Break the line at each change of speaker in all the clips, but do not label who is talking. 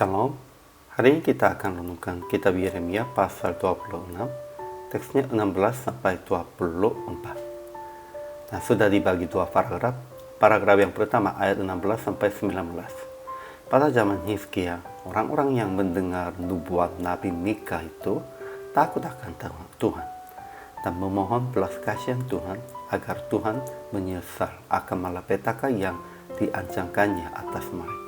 Shalom, hari ini kita akan renungkan kitab Yeremia pasal 26, teksnya 16-24. Nah, sudah dibagi dua paragraf. Paragraf yang pertama ayat 16-19. Pada zaman Hizkia, orang-orang yang mendengar nubuat Nabi Mika itu takut akan Tuhan dan memohon belas kasihan Tuhan agar Tuhan menyesal akan malapetaka yang diancamkannya atas mereka.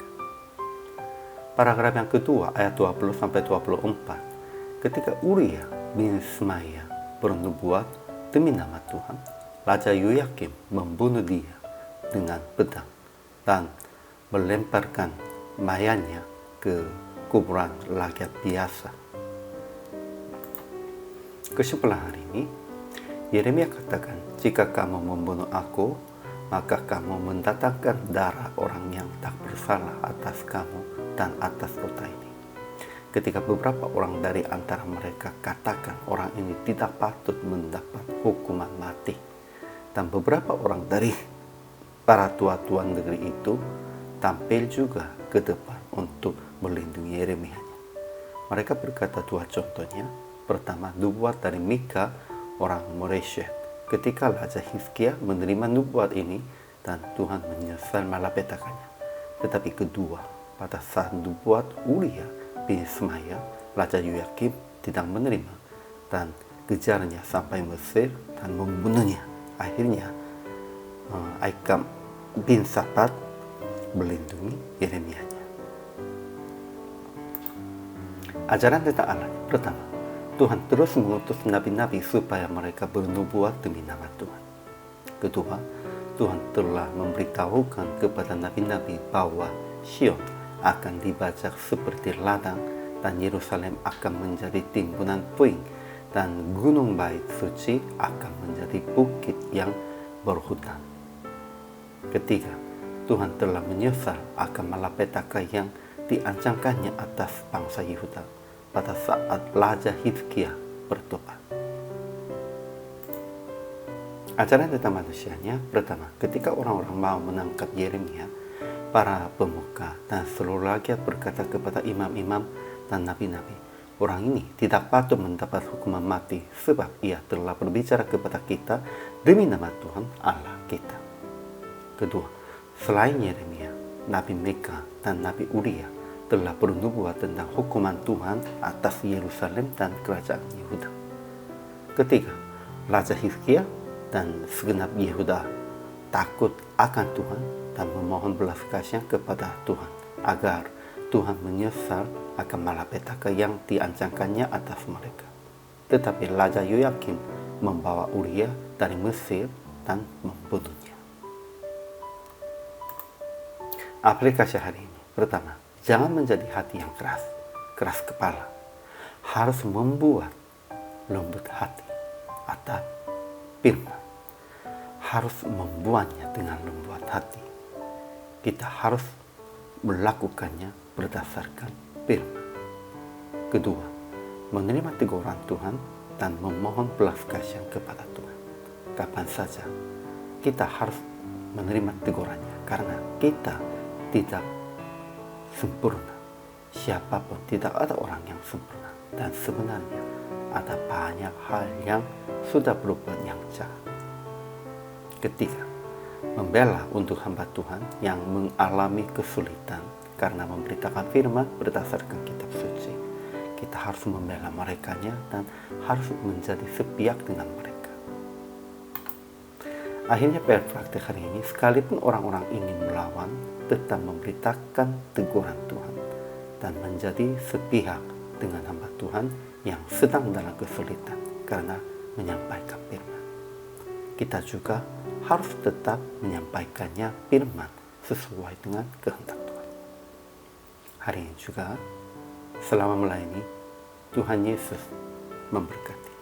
Paragraf yang kedua ayat 20-24. Ketika Uria bin Ismail bernubuat demi nama Tuhan, Raja Yoyakim membunuh dia dengan pedang dan melemparkan mayatnya ke kuburan rakyat biasa. Kesimpulan hari ini, Yeremia katakan, jika kamu membunuh aku, maka kamu mendatangkan darah orang yang tak bersalah atas kamu dan atas kota ini. Ketika beberapa orang dari antara mereka katakan orang ini tidak patut mendapat hukuman mati, dan beberapa orang dari para tua-tua negeri itu tampil juga ke depan untuk melindungi Yeremia. Mereka berkata dua contohnya. Pertama, nubuat dari Mika orang Moreshet. Ketika Raja Hizkia menerima nubuat ini dan Tuhan menyesal malapetakannya. Tetapi kedua, pada saat nubuat Uria bin Ismail, Raja Yoyakim tidak menerima dan kejarnya sampai Mesir dan membunuhnya. Akhirnya Aikam bin Safat melindungi Yeremia. Ajaran tentang Allah. Pertama, Tuhan terus mengutus nabi-nabi supaya mereka bernubuat demi nama Tuhan. Kedua, Tuhan telah memberitahukan kepada nabi-nabi bahwa Sion akan dibajak seperti ladang dan Yerusalem akan menjadi timbunan puing dan gunung bait suci akan menjadi bukit yang berhutan. Ketiga, Tuhan telah menyesal akan malapetaka yang diancamkannya atas bangsa Yehuda pada saat Raja Hizkia bertobat. Ajaran tentang manusianya. Pertama, ketika orang-orang mau menangkap Yeremia, para pemuka dan seluruh rakyat berkata kepada imam-imam dan nabi-nabi, orang ini tidak patut mendapat hukuman mati sebab ia telah berbicara kepada kita demi nama Tuhan Allah kita. Kedua, selain Yeremia, Nabi Mika dan Nabi Uria telah bernubuat tentang hukuman Tuhan atas Yerusalem dan kerajaan Yehuda. Ketiga, Raja Hizkia dan segenap Yehuda takut akan Tuhan dan memohon belas kasihan kepada Tuhan agar Tuhan menyesal akan malapetaka yang diancamkannya atas mereka. Tetapi Raja Yoyakim membawa Uria dari Mesir dan membunuhnya. Aplikasi hari ini. Pertama, jangan menjadi hati yang keras kepala. Harus membuat lembut hati atau firman. Harus membuatnya dengan lembut hati. Kita harus melakukannya berdasarkan firman. Kedua, menerima teguran Tuhan dan memohon belas kasihan kepada Tuhan. Kapan saja kita harus menerima tegurannya karena kita tidak sempurna. Siapapun, tidak ada orang yang sempurna. Dan sebenarnya ada banyak hal yang sudah berbuat yang jahat. Ketiga, membela untuk hamba Tuhan yang mengalami kesulitan karena memberitakan firman berdasarkan kitab suci. Kita harus membela merekanya dan harus menjadi sepihak dengan mereka. Akhirnya praktek hari ini, sekalipun orang-orang ingin melawan, tetap memberitakan teguran Tuhan dan menjadi sepihak dengan hamba Tuhan yang sedang dalam kesulitan karena menyampaikan firman. Kita juga harus tetap menyampaikannya firman sesuai dengan kehendak Tuhan. Hari ini juga, selama melayani, Tuhan Yesus memberkati.